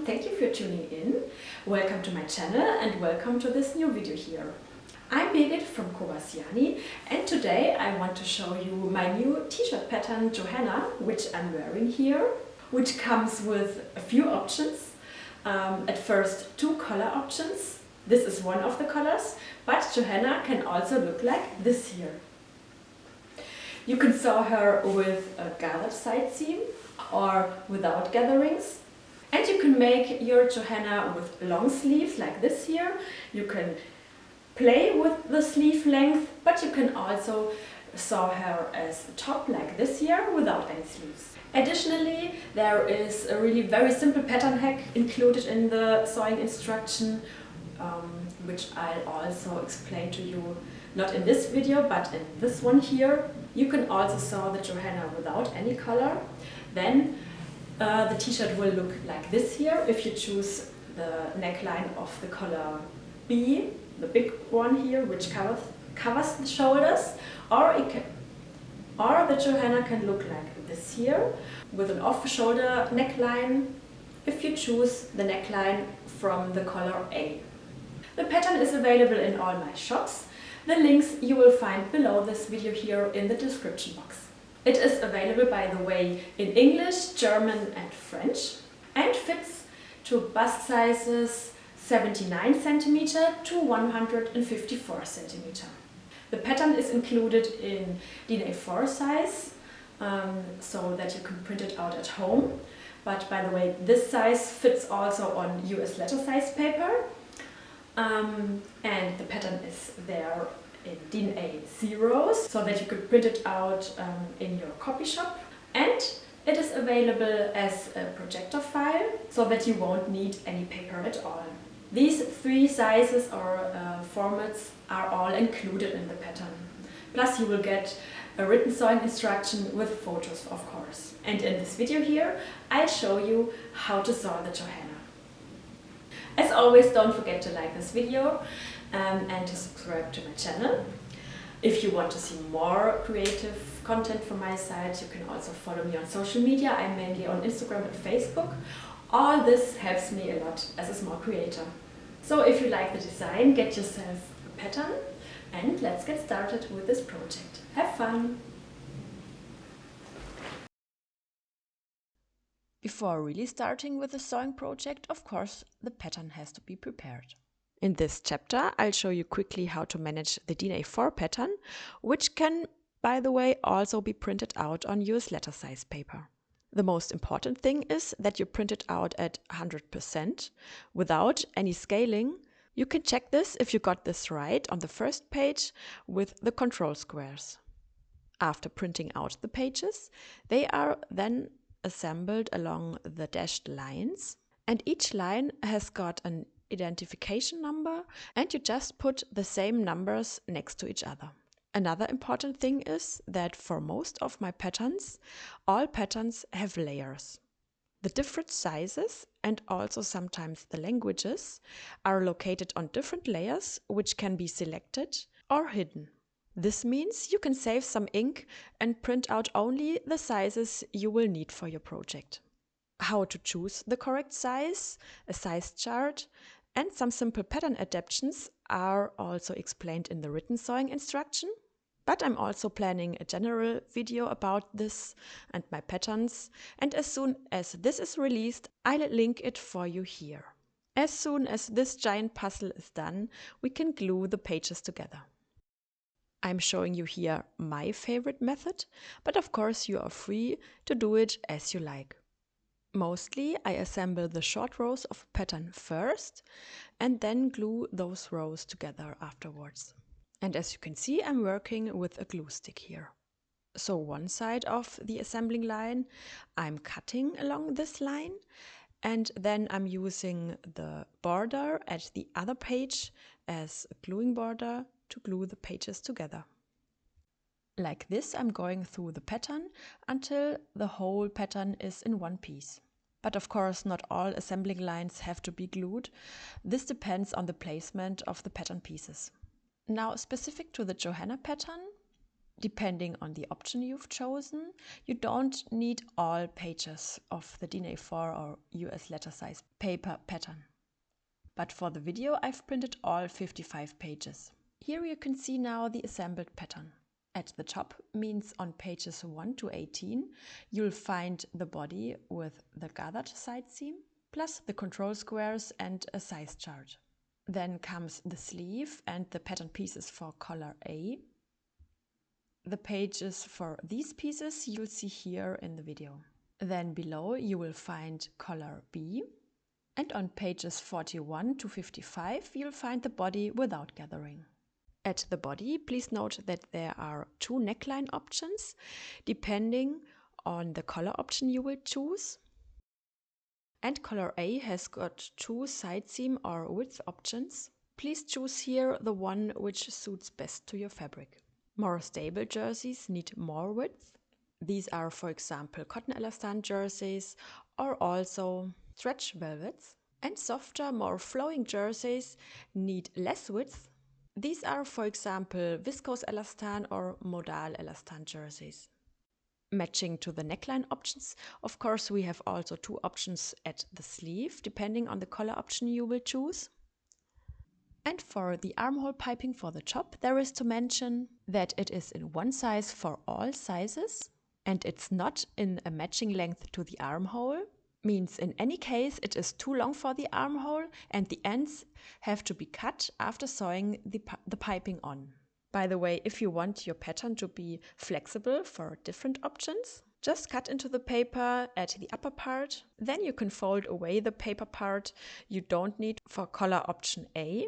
thank you for tuning in. Welcome to my channel and welcome to this new video here. I'm Birgit from Koba.Siani and today I want to show you my new t-shirt pattern Johanna, which I'm wearing here, which comes with a few options. At first, two color options. This is one of the colors, but Johanna can also look like this here. You can sew her with a gathered side seam or without gatherings. And you can make your Johanna with long sleeves like this here. You can play with the sleeve length, but you can also sew her as a top like this here without any sleeves. Additionally, there is a really very simple pattern hack included in the sewing instruction, which I'll also explain to you not in this video but in this one here. You can also sew the Johanna without any collar. Then the t-shirt will look like this here if you choose the neckline of the color B, the big one here, which covers the shoulders, or the Johanna can look like this here with an off-shoulder neckline if you choose the neckline from the color A. The pattern is available in all my shops. The links you will find below this video here in the description box. It is available, by the way, in English, German and French and fits to bust sizes 79 cm to 154 cm. The pattern is included in DIN A4 size, so that you can print it out at home. But by the way, this size fits also on US letter size paper. And the pattern is there in DIN A0, so that you could print it out in your copy shop. And it is available as a projector file, so that you won't need any paper at all. These three sizes or formats are all included in the pattern. Plus you will get a written sewing instruction with photos, of course. And in this video here, I'll show you how to sew the Johanna. As always, don't forget to like this video and to subscribe to my channel. If you want to see more creative content from my side, you can also follow me on social media. I'm mainly on Instagram and Facebook. All this helps me a lot as a small creator. So if you like the design, get yourself a pattern and let's get started with this project. Have fun! Before really starting with the sewing project, of course, the pattern has to be prepared. In this chapter, I'll show you quickly how to manage the DIN A4 pattern, which can, by the way, also be printed out on US letter size paper. The most important thing is that you print it out at 100% without any scaling. You can check this if you got this right on the first page with the control squares. After printing out the pages, they are then assembled along the dashed lines, and each line has got an identification number, and you just put the same numbers next to each other. Another important thing is that for most of my patterns, all patterns have layers. The different sizes and also sometimes the languages are located on different layers, which can be selected or hidden. This means you can save some ink and print out only the sizes you will need for your project. How to choose the correct size, a size chart, and some simple pattern adaptations are also explained in the written sewing instruction. But I'm also planning a general video about this and my patterns, and as soon as this is released, I'll link it for you here. As soon as this giant puzzle is done, we can glue the pages together. I'm showing you here my favorite method, but of course you are free to do it as you like. Mostly I assemble the short rows of pattern first and then glue those rows together afterwards. And as you can see, I'm working with a glue stick here. So one side of the assembling line, I'm cutting along this line, and then I'm using the border at the other page as a gluing border to glue the pages together. Like this, I'm going through the pattern until the whole pattern is in one piece. But of course, not all assembling lines have to be glued. This depends on the placement of the pattern pieces. Now, specific to the Johanna pattern, Depending on the option you've chosen, you don't need all pages of the DIN A4 or US letter size paper pattern. But for the video, I've printed all 55 pages. Here you can see now the assembled pattern. At the top means on pages 1 to 18, you'll find the body with the gathered side seam, plus the control squares and a size chart. Then comes the sleeve and the pattern pieces for collar A. The pages for these pieces you'll see here in the video. Then below you will find collar B. And on pages 41 to 55 you'll find the body without gathering. At the body, please note that there are two neckline options depending on the collar option you will choose. And collar A has got two side seam or width options. Please choose here the one which suits best to your fabric. More stable jerseys need more width. These are, for example, cotton elastan jerseys or also stretch velvets. And softer, more flowing jerseys need less width. These are, for example, viscose elastan or modal elastan jerseys. Matching to the neckline options, of course, we have also two options at the sleeve, depending on the collar option you will choose. And for the armhole piping for the top, there is to mention that it is in one size for all sizes, and it's not in a matching length to the armhole. Means in any case it is too long for the armhole and the ends have to be cut after sewing the piping on. By the way, if you want your pattern to be flexible for different options, just cut into the paper at the upper part, then you can fold away the paper part you don't need for collar option A.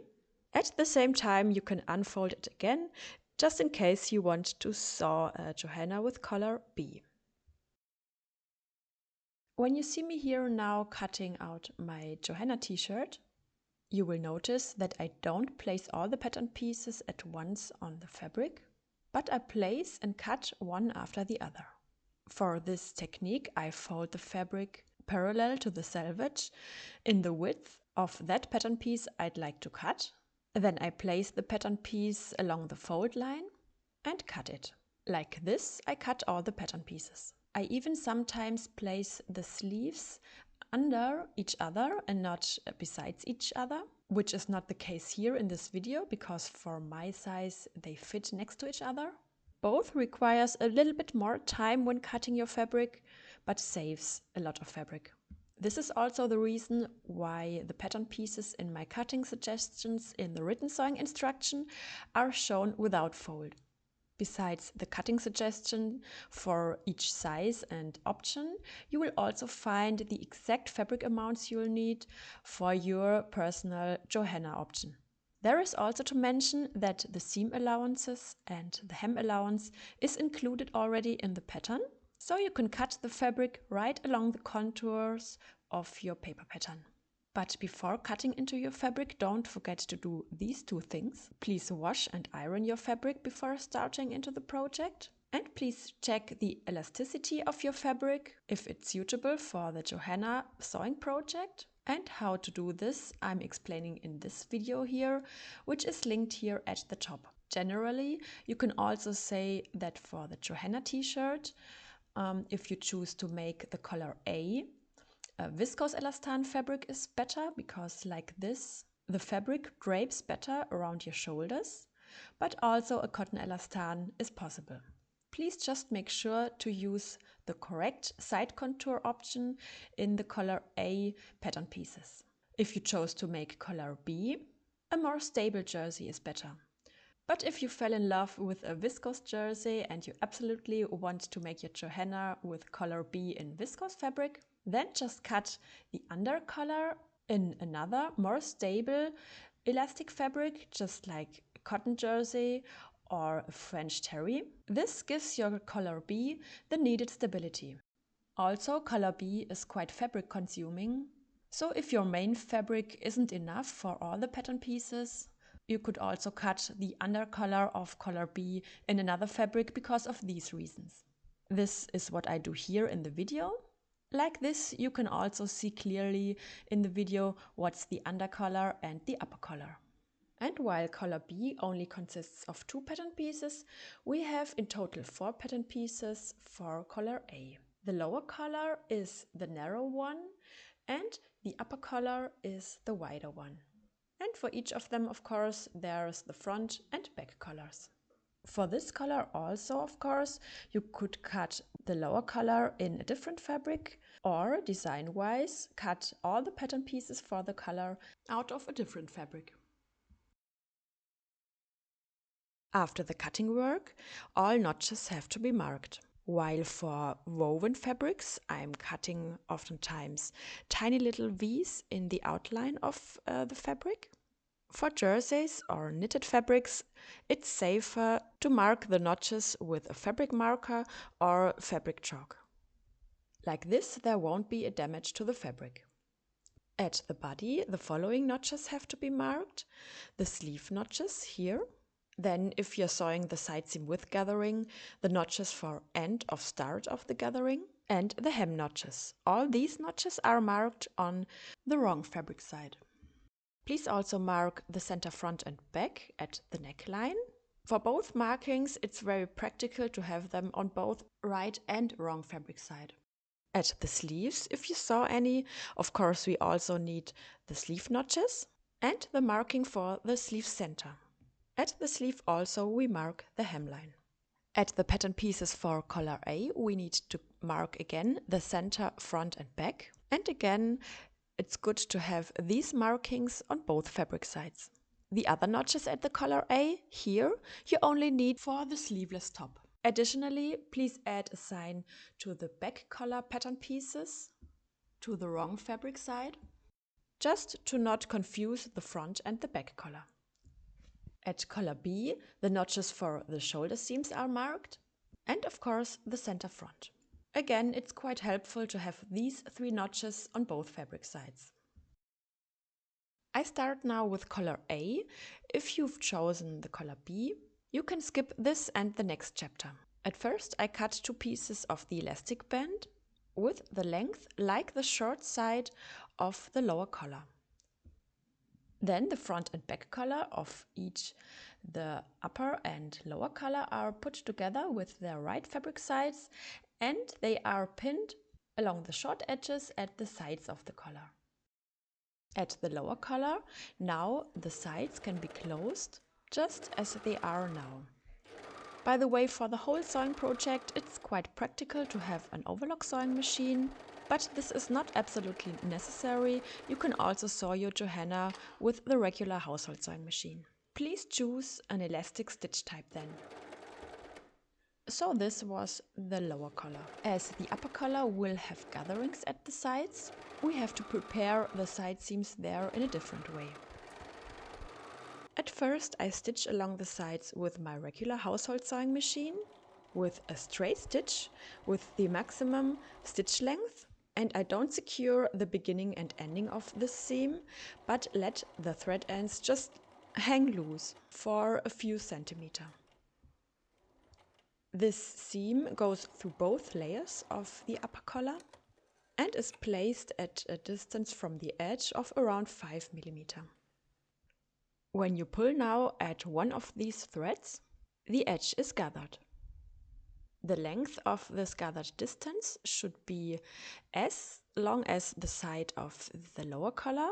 At the same time you can unfold it again, just in case you want to sew a Johanna with collar B. When you see me here now cutting out my Johanna t-shirt, you will notice that I don't place all the pattern pieces at once on the fabric, but I place and cut one after the other. For this technique, I fold the fabric parallel to the selvage in the width of that pattern piece I'd like to cut. Then I place the pattern piece along the fold line and cut it. Like this, I cut all the pattern pieces. I even sometimes place the sleeves under each other and not besides each other, which is not the case here in this video because for my size they fit next to each other. Both requires a little bit more time when cutting your fabric, but saves a lot of fabric. This is also the reason why the pattern pieces in my cutting suggestions in the written sewing instruction are shown without fold. Besides the cutting suggestion for each size and option, you will also find the exact fabric amounts you'll need for your personal Johanna option. There is also to mention that the seam allowances and the hem allowance is included already in the pattern, so you can cut the fabric right along the contours of your paper pattern. But before cutting into your fabric, don't forget to do these two things. Please wash and iron your fabric before starting into the project. And please check the elasticity of your fabric, if it's suitable for the Johanna sewing project. And how to do this I'm explaining in this video here, which is linked here at the top. Generally, you can also say that for the Johanna t-shirt, if you choose to make the collar A, viscose elastan fabric is better because like this, the fabric drapes better around your shoulders, but also a cotton elastan is possible. Please just make sure to use the correct side contour option in the collar A pattern pieces. If you chose to make collar B, a more stable jersey is better. But if you fell in love with a viscose jersey and you absolutely want to make your Johanna with collar B in viscose fabric, then just cut the under collar in another more stable elastic fabric, just like a cotton jersey or a French terry. This gives your collar B the needed stability. Also, collar B is quite fabric consuming, so if your main fabric isn't enough for all the pattern pieces, you could also cut the undercollar of collar B in another fabric because of these reasons. This is what I do here in the video. Like this, you can also see clearly in the video what's the undercollar and the upper collar. And while color B only consists of 2 pattern pieces, we have in total 4 pattern pieces for color A. The lower color is the narrow one and the upper color is the wider one. And for each of them, of course, there's the front and back colors. For this color also, of course, you could cut the lower color in a different fabric or design-wise cut all the pattern pieces for the color out of a different fabric. After the cutting work, all notches have to be marked. While for woven fabrics, I'm cutting oftentimes tiny little V's in the outline of the fabric. For jerseys or knitted fabrics, it's safer to mark the notches with a fabric marker or fabric chalk. Like this, there won't be a damage to the fabric. At the body, the following notches have to be marked. The sleeve notches here. Then, if you're sewing the side seam with gathering, the notches for end of start of the gathering and the hem notches. All these notches are marked on the wrong fabric side. Please also mark the center front and back at the neckline. For both markings, it's very practical to have them on both right and wrong fabric side. At the sleeves, if you sew any, of course we also need the sleeve notches and the marking for the sleeve center. At the sleeve also we mark the hemline. At the pattern pieces for color A, we need to mark again the center, front and back. And again, it's good to have these markings on both fabric sides. The other notches at the color A, here, you only need for the sleeveless top. Additionally, please add a sign to the back collar pattern pieces to the wrong fabric side, just to not confuse the front and the back collar. At color B, the notches for the shoulder seams are marked and of course the center front. Again, it's quite helpful to have these 3 notches on both fabric sides. I start now with color A. If you've chosen the color B, you can skip this and the next chapter. At first, I cut 2 pieces of the elastic band with the length like the short side of the lower collar. Then the front and back collar of each, the upper and lower collar, are put together with their right fabric sides and they are pinned along the short edges at the sides of the collar. At the lower collar, now the sides can be closed just as they are now. By the way, for the whole sewing project, it's quite practical to have an overlock sewing machine, but this is not absolutely necessary. You can also sew your Johanna with the regular household sewing machine. Please choose an elastic stitch type then. So this was the lower collar. As the upper collar will have gatherings at the sides, we have to prepare the side seams there in a different way. At first, I stitch along the sides with my regular household sewing machine with a straight stitch with the maximum stitch length, and I don't secure the beginning and ending of this seam, but let the thread ends just hang loose for a few centimeters. This seam goes through both layers of the upper collar and is placed at a distance from the edge of around 5 mm. When you pull now at one of these threads, the edge is gathered. The length of this gathered distance should be as long as the side of the lower collar,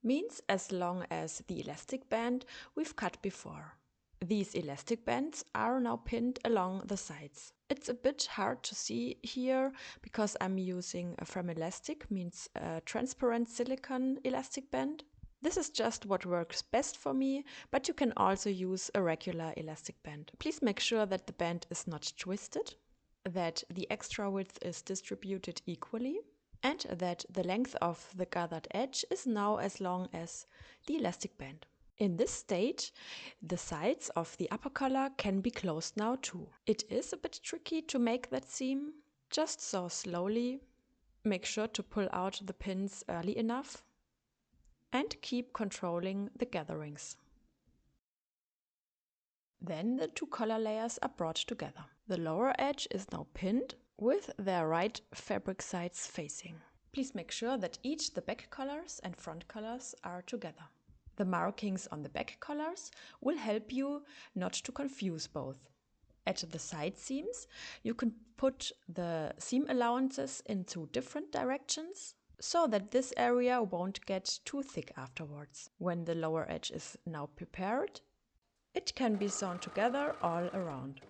means as long as the elastic band we've cut before. These elastic bands are now pinned along the sides. It's a bit hard to see here because I'm using a frame elastic, means a transparent silicone elastic band. This is just what works best for me, but you can also use a regular elastic band. Please make sure that the band is not twisted, that the extra width is distributed equally, and that the length of the gathered edge is now as long as the elastic band. In this stage, the sides of the upper collar can be closed now too. It is a bit tricky to make that seam. Just sew slowly. Make sure to pull out the pins early enough and keep controlling the gatherings. Then the 2 collar layers are brought together. The lower edge is now pinned with their right fabric sides facing. Please make sure that each the back collars and front collars are together. The markings on the back collars will help you not to confuse both. At the side seams, you can put the seam allowances into different directions so that this area won't get too thick afterwards. When the lower edge is now prepared, it can be sewn together all around.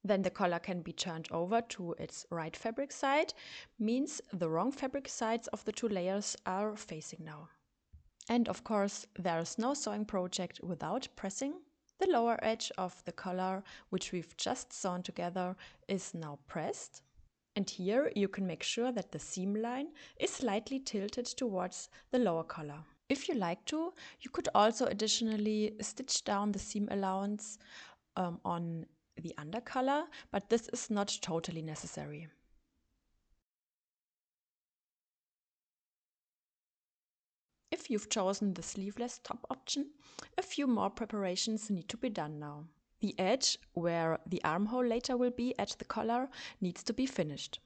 Then the collar can be turned over to its right fabric side, means the wrong fabric sides of the two layers are facing now. And of course, there is no sewing project without pressing. The lower edge of the collar, which we've just sewn together, is now pressed. And here you can make sure that the seam line is slightly tilted towards the lower collar. If you like to, you could also additionally stitch down the seam allowance on the undercollar, but this is not totally necessary. If you've chosen the sleeveless top option, a few more preparations need to be done now. The edge, where the armhole later will be at the collar, needs to be finished.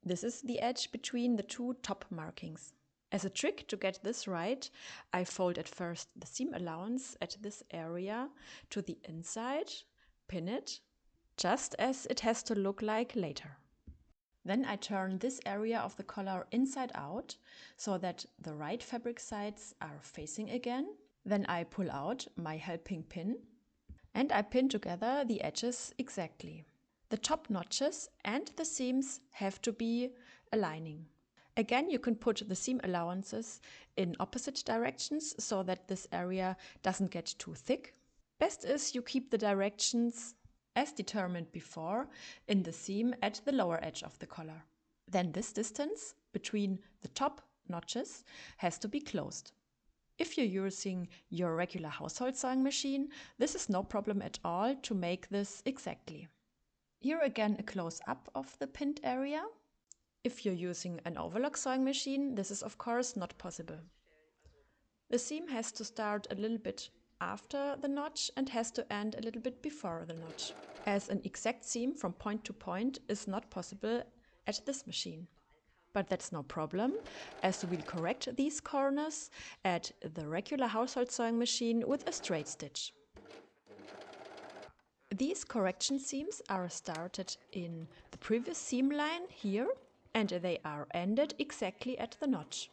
This is the edge between the two top markings. As a trick to get this right, I fold at first the seam allowance at this area to the inside, pin it, just as it has to look like later. Then I turn this area of the collar inside out so that the right fabric sides are facing again. Then I pull out my helping pin and I pin together the edges exactly. The top notches and the seams have to be aligning. Again, you can put the seam allowances in opposite directions so that this area doesn't get too thick. Best is you keep the directions as determined before in the seam at the lower edge of the collar. Then this distance between the top notches has to be closed. If you're using your regular household sewing machine, this is no problem at all to make this exactly. Here again a close-up of the pinned area. If you're using an overlock sewing machine, this is of course not possible. The seam has to start a little bit after the notch and has to end a little bit before the notch, as an exact seam from point to point is not possible at this machine. But that's no problem, as we'll correct these corners at the regular household sewing machine with a straight stitch. These correction seams are started in the previous seam line here, and they are ended exactly at the notch.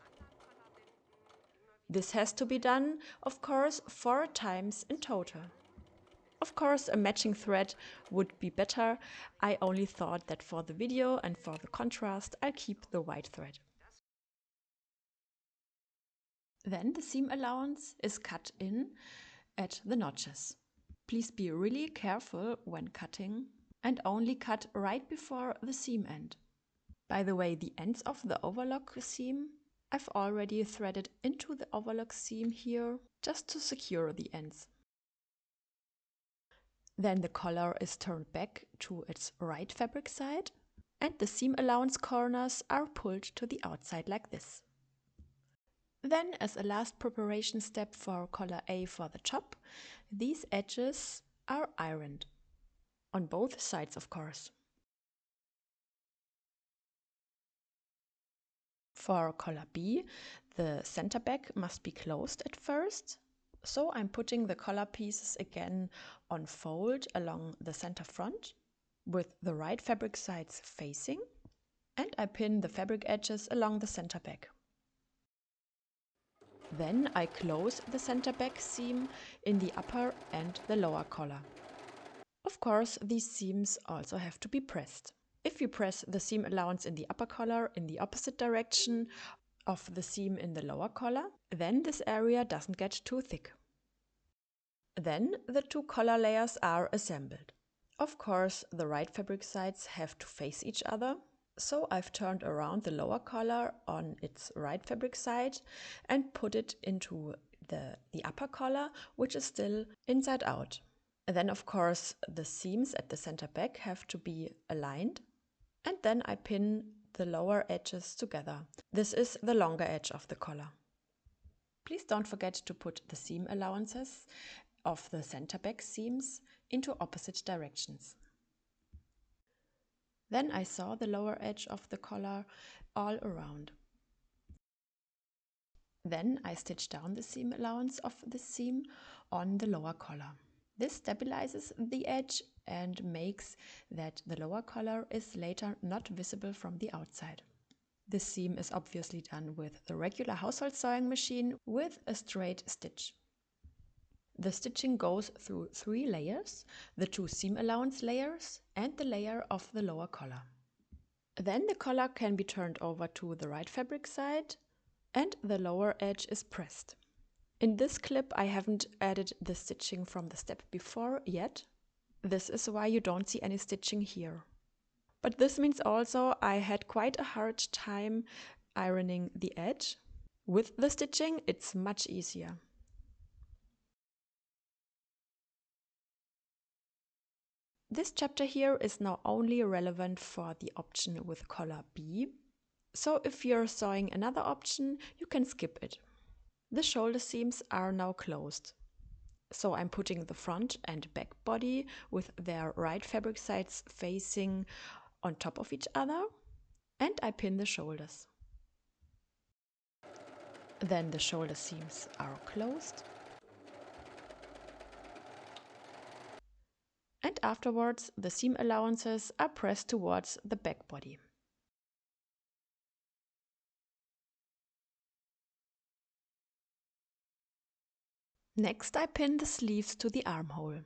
This has to be done, of course, 4 times in total. Of course, a matching thread would be better. I only thought that for the video and for the contrast, I'll keep the white thread. Then the seam allowance is cut in at the notches. Please be really careful when cutting and only cut right before the seam end. By the way, the ends of the overlock seam I've already threaded into the overlock seam here just to secure the ends. Then the collar is turned back to its right fabric side and the seam allowance corners are pulled to the outside like this. Then, as a last preparation step for collar A for the top, these edges are ironed. On both sides, of course. For collar B, the center back must be closed at first. So I'm putting the collar pieces again on fold along the center front with the right fabric sides facing, and I pin the fabric edges along the center back. Then I close the center back seam in the upper and the lower collar. Of course, these seams also have to be pressed. If you press the seam allowance in the upper collar in the opposite direction of the seam in the lower collar, then this area doesn't get too thick. Then the two collar layers are assembled. Of course, the right fabric sides have to face each other. So I've turned around the lower collar on its right fabric side and put it into the upper collar, which is still inside out. And then of course the seams at the center back have to be aligned, and then I pin the lower edges together. This is the longer edge of the collar. Please don't forget to put the seam allowances of the center back seams into opposite directions. Then I saw the lower edge of the collar all around. Then I stitched down the seam allowance of the seam on the lower collar. This stabilizes the edge and makes that the lower collar is later not visible from the outside. This seam is obviously done with the regular household sewing machine with a straight stitch. The stitching goes through 3 layers, the 2 seam allowance layers and the layer of the lower collar. Then the collar can be turned over to the right fabric side and the lower edge is pressed. In this clip I haven't added the stitching from the step before yet. This is why you don't see any stitching here. But this means also I had quite a hard time ironing the edge. With the stitching it's much easier. This chapter here is now only relevant for the option with collar B. So if you're sewing another option, you can skip it. The shoulder seams are now closed. So I'm putting the front and back body with their right fabric sides facing on top of each other, and I pin the shoulders. Then the shoulder seams are closed. And afterwards the seam allowances are pressed towards the back body. Next I pin the sleeves to the armhole.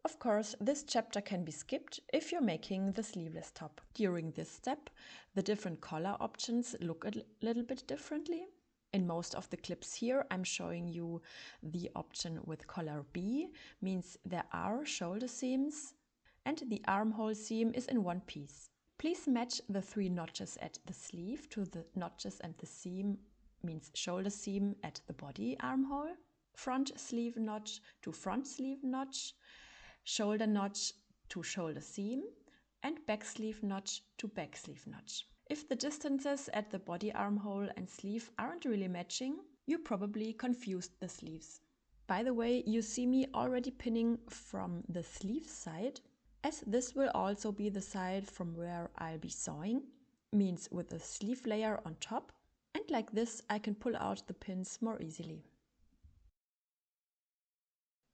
Of course, this chapter can be skipped if you're making the sleeveless top. During this step, the different collar options look a little bit differently. In most of the clips here, I'm showing you the option with collar B, means there are shoulder seams and the armhole seam is in one piece. Please match the 3 notches at the sleeve to the notches and the seam, means shoulder seam at the body armhole, front sleeve notch to front sleeve notch, shoulder notch to shoulder seam, and back sleeve notch to back sleeve notch. If the distances at the body armhole and sleeve aren't really matching, you probably confused the sleeves. By the way, you see me already pinning from the sleeve side, as this will also be the side from where I'll be sewing, means with a sleeve layer on top, and like this I can pull out the pins more easily.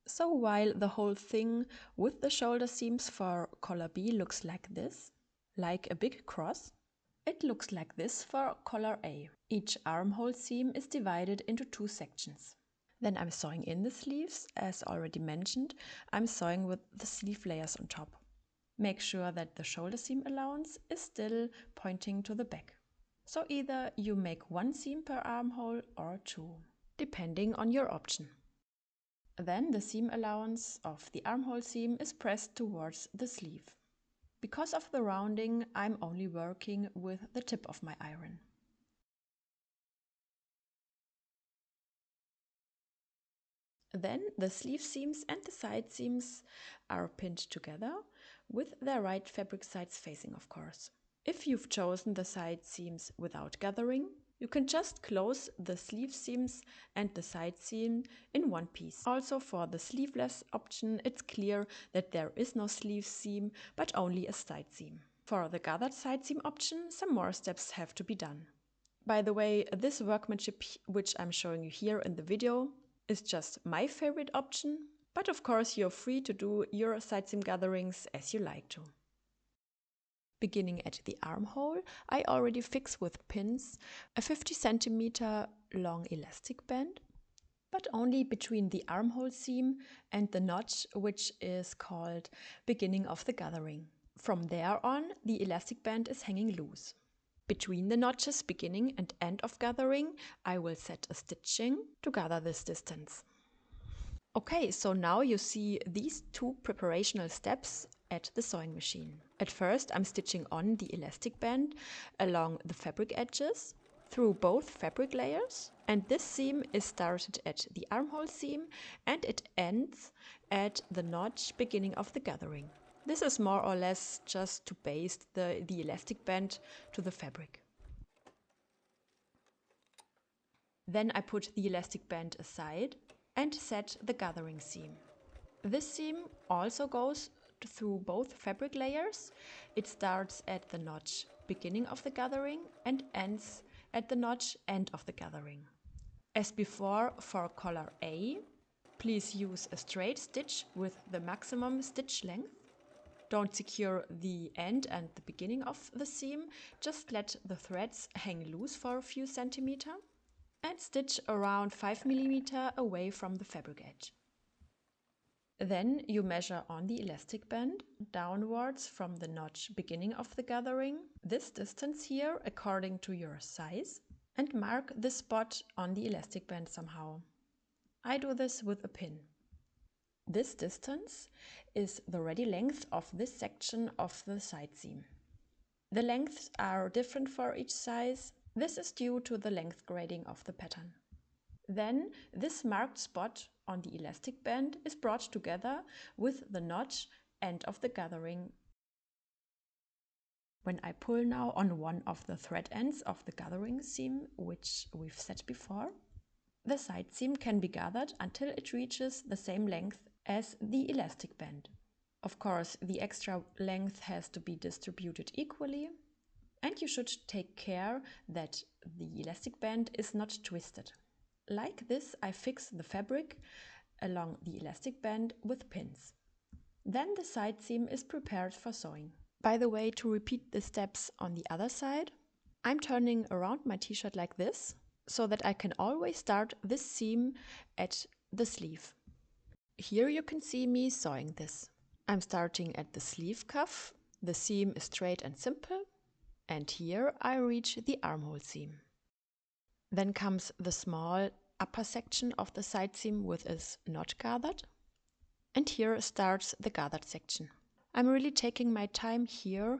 So while the whole thing with the shoulder seams for collar B looks like this, like a big cross, it looks like this for collar A. Each armhole seam is divided into 2 sections. Then I'm sewing in the sleeves. As already mentioned, I'm sewing with the sleeve layers on top. Make sure that the shoulder seam allowance is still pointing to the back. So either you make 1 seam per armhole or 2, depending on your option. Then the seam allowance of the armhole seam is pressed towards the sleeve. Because of the rounding, I'm only working with the tip of my iron. Then the sleeve seams and the side seams are pinned together with their right fabric sides facing, of course. If you've chosen the side seams without gathering, you can just close the sleeve seams and the side seam in one piece. Also for the sleeveless option, it's clear that there is no sleeve seam, but only a side seam. For the gathered side seam option, some more steps have to be done. By the way, this workmanship which I'm showing you here in the video is just my favorite option, but of course you're free to do your side seam gatherings as you like to. Beginning at the armhole, I already fix with pins a 50 cm long elastic band, but only between the armhole seam and the notch, which is called beginning of the gathering. From there on, the elastic band is hanging loose. Between the notches beginning and end of gathering, I will set a stitching to gather this distance. Okay, so now you see these 2 preparational steps at the sewing machine. At first I'm stitching on the elastic band along the fabric edges through both fabric layers, and this seam is started at the armhole seam and it ends at the notch beginning of the gathering. This is more or less just to baste the elastic band to the fabric. Then I put the elastic band aside and set the gathering seam. This seam also goes curved through both fabric layers. It starts at the notch beginning of the gathering and ends at the notch end of the gathering. As before for collar A, please use a straight stitch with the maximum stitch length. Don't secure the end and the beginning of the seam, just let the threads hang loose for a few centimeters and stitch around 5 mm away from the fabric edge. Then you measure on the elastic band downwards from the notch beginning of the gathering, this distance here according to your size, and mark the spot on the elastic band somehow. I do this with a pin. This distance is the ready length of this section of the side seam. The lengths are different for each size. This is due to the length grading of the pattern. Then this marked spot on the elastic band is brought together with the notch end of the gathering. When I pull now on one of the thread ends of the gathering seam, which we've set before, the side seam can be gathered until it reaches the same length as the elastic band. Of course, the extra length has to be distributed equally, and you should take care that the elastic band is not twisted. Like this, I fix the fabric along the elastic band with pins. Then the side seam is prepared for sewing. By the way, to repeat the steps on the other side, I'm turning around my t-shirt like this, so that I can always start this seam at the sleeve. Here you can see me sewing this. I'm starting at the sleeve cuff, the seam is straight and simple, and here I reach the armhole seam. Then comes the small upper section of the side seam with its not gathered, and here starts the gathered section. I'm really taking my time here,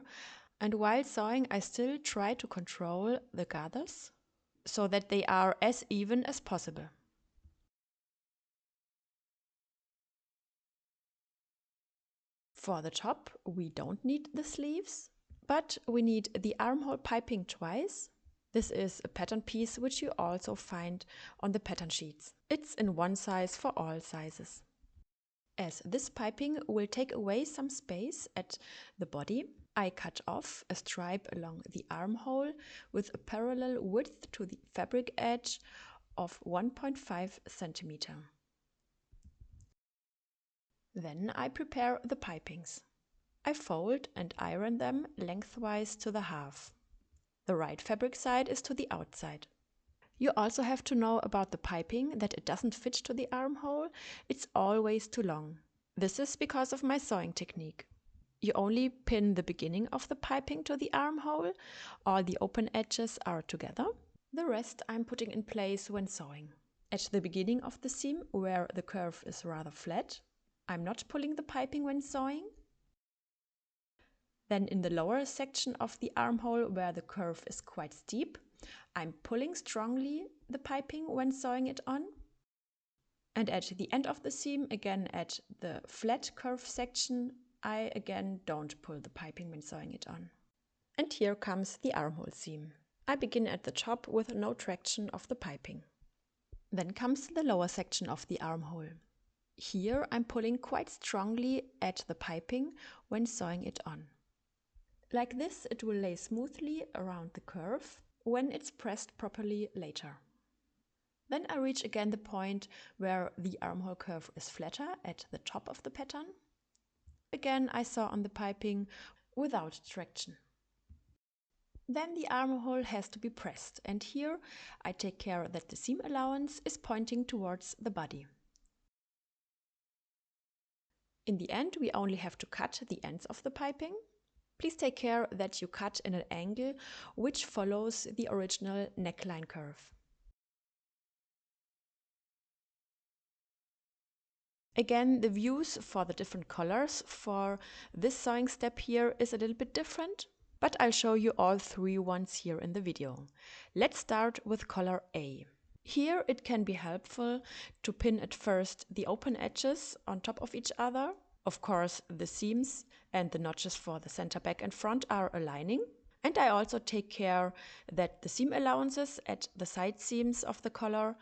and while sewing I still try to control the gathers so that they are as even as possible. For the top we don't need the sleeves, but we need the armhole piping twice. This is a pattern piece which you also find on the pattern sheets. It's in one size for all sizes. As this piping will take away some space at the body, I cut off a stripe along the armhole with a parallel width to the fabric edge of 1.5 centimeter. Then I prepare the pipings. I fold and iron them lengthwise to the half. The right fabric side is to the outside. You also have to know about the piping that it doesn't fit to the armhole, it's always too long. This is because of my sewing technique. You only pin the beginning of the piping to the armhole, all the open edges are together. The rest I'm putting in place when sewing. At the beginning of the seam, where the curve is rather flat, I'm not pulling the piping when sewing. Then in the lower section of the armhole, where the curve is quite steep, I'm pulling strongly the piping when sewing it on. And at the end of the seam, again at the flat curve section, I again don't pull the piping when sewing it on. And here comes the armhole seam. I begin at the top with no traction of the piping. Then comes the lower section of the armhole. Here I'm pulling quite strongly at the piping when sewing it on. Like this, it will lay smoothly around the curve when it's pressed properly later. Then I reach again the point where the armhole curve is flatter at the top of the pattern. Again, I sew on the piping without traction. Then the armhole has to be pressed, and here I take care that the seam allowance is pointing towards the body. In the end, we only have to cut the ends of the piping. Please take care that you cut in an angle which follows the original neckline curve. Again, the views for the different colors for this sewing step here is a little bit different, but I'll show you all three ones here in the video. Let's start with color A. Here it can be helpful to pin at first the open edges on top of each other. Of course, the seams and the notches for the center, back and front are aligning. And I also take care that the seam allowances at the side seams of the collar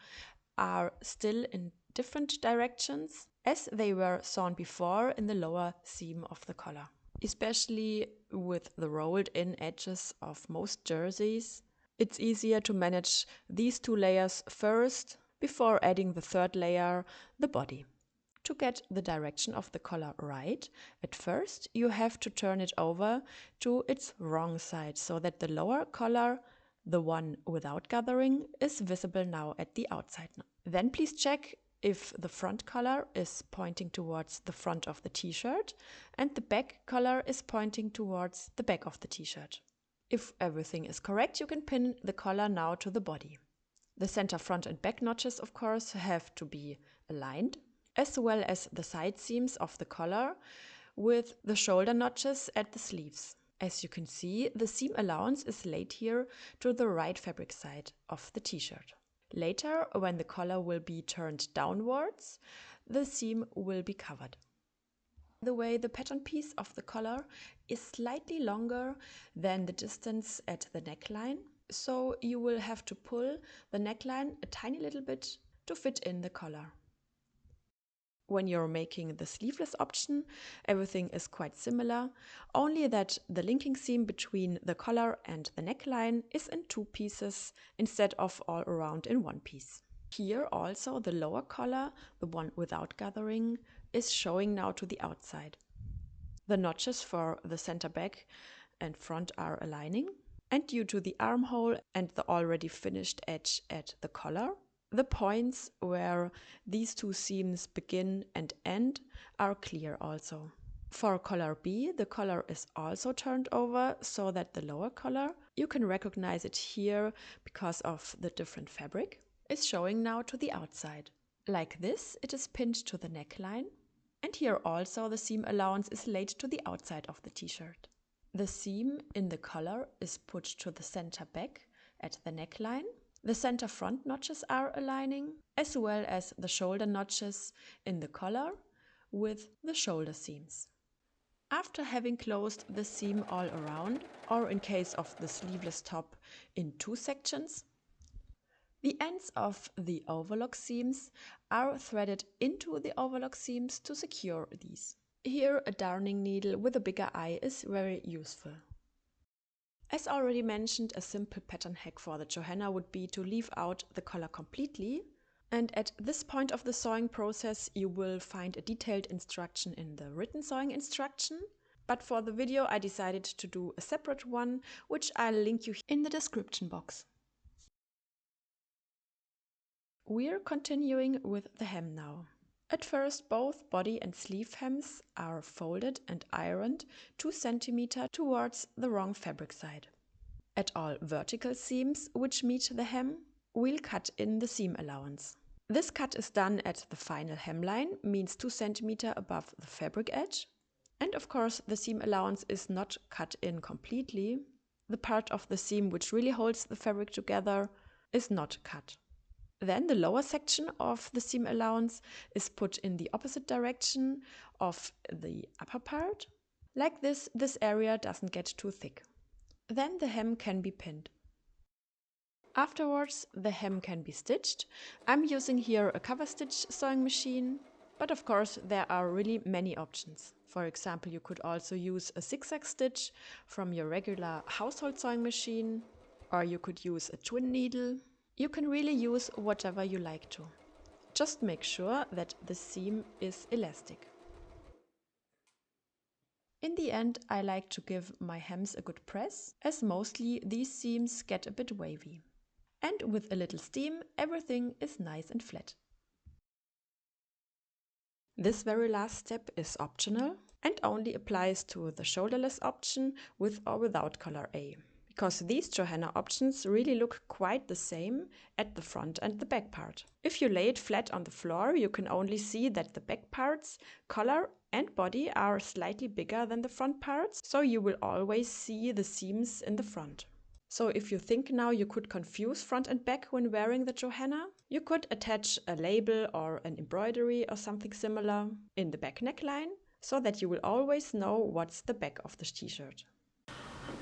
are still in different directions. as they were sewn before in the lower seam of the collar. Especially with the rolled in edges of most jerseys, it's easier to manage these two layers first before adding the third layer, the body. To get the direction of the collar right, at first you have to turn it over to its wrong side so that the lower collar, the one without gathering, is visible now at the outside. Then please check if the front collar is pointing towards the front of the t-shirt and the back collar is pointing towards the back of the t-shirt. If everything is correct, you can pin the collar now to the body. The center front and back notches, of course, have to be aligned, as well as the side seams of the collar with the shoulder notches at the sleeves. As you can see, the seam allowance is laid here to the right fabric side of the t-shirt. Later, when the collar will be turned downwards, the seam will be covered. The way the pattern piece of the collar is slightly longer than the distance at the neckline, so you will have to pull the neckline a tiny little bit to fit in the collar. When you're making the sleeveless option, everything is quite similar, only that the linking seam between the collar and the neckline is in two pieces instead of all around in one piece. Here also the lower collar, the one without gathering, is showing now to the outside. The notches for the center back and front are aligning, and due to the armhole and the already finished edge at the collar, the points where these two seams begin and end are clear also. For collar B, the collar is also turned over so that the lower collar, you can recognize it here because of the different fabric, is showing now to the outside. Like this, it is pinned to the neckline, and here also the seam allowance is laid to the outside of the t-shirt. The seam in the collar is put to the center back at the neckline. The center front notches are aligning, as well as the shoulder notches in the collar with the shoulder seams. After having closed the seam all around, or in case of the sleeveless top in two sections, the ends of the overlock seams are threaded into the overlock seams to secure these. Here a darning needle with a bigger eye is very useful. As already mentioned, a simple pattern hack for the Johanna would be to leave out the collar completely, and at this point of the sewing process you will find a detailed instruction in the written sewing instruction, but for the video I decided to do a separate one, which I'll link you in the description box. We're continuing with the hem now. At first, both body and sleeve hems are folded and ironed 2 cm towards the wrong fabric side. At all vertical seams which meet the hem, we'll cut in the seam allowance. This cut is done at the final hemline, means 2 cm above the fabric edge. And of course, the seam allowance is not cut in completely. The part of the seam which really holds the fabric together is not cut. Then the lower section of the seam allowance is put in the opposite direction of the upper part. Like this area doesn't get too thick. Then the hem can be pinned. Afterwards, the hem can be stitched. I'm using here a cover stitch sewing machine, but of course there are really many options. For example, you could also use a zigzag stitch from your regular household sewing machine, or you could use a twin needle. You can really use whatever you like to. Just make sure that the seam is elastic. In the end, I like to give my hems a good press, as mostly these seams get a bit wavy. And with a little steam, everything is nice and flat. This very last step is optional and only applies to the shoulderless option with or without collar A. Because these Johanna options really look quite the same at the front and the back part. If you lay it flat on the floor, you can only see that the back parts, collar and body, are slightly bigger than the front parts, so you will always see the seams in the front. So if you think now you could confuse front and back when wearing the Johanna, you could attach a label or an embroidery or something similar in the back neckline, so that you will always know what's the back of the t-shirt.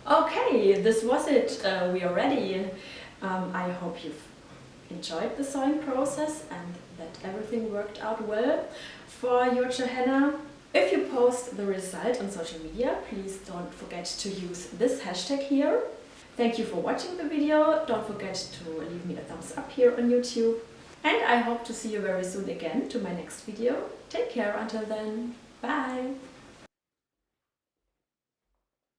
Okay, this was it. We are ready. I hope you've enjoyed the sewing process and that everything worked out well for your Johanna. If you post the result on social media, please don't forget to use this hashtag here. Thank you for watching the video. Don't forget to leave me a thumbs up here on YouTube. And I hope to see you very soon again to my next video. Take care until then. Bye!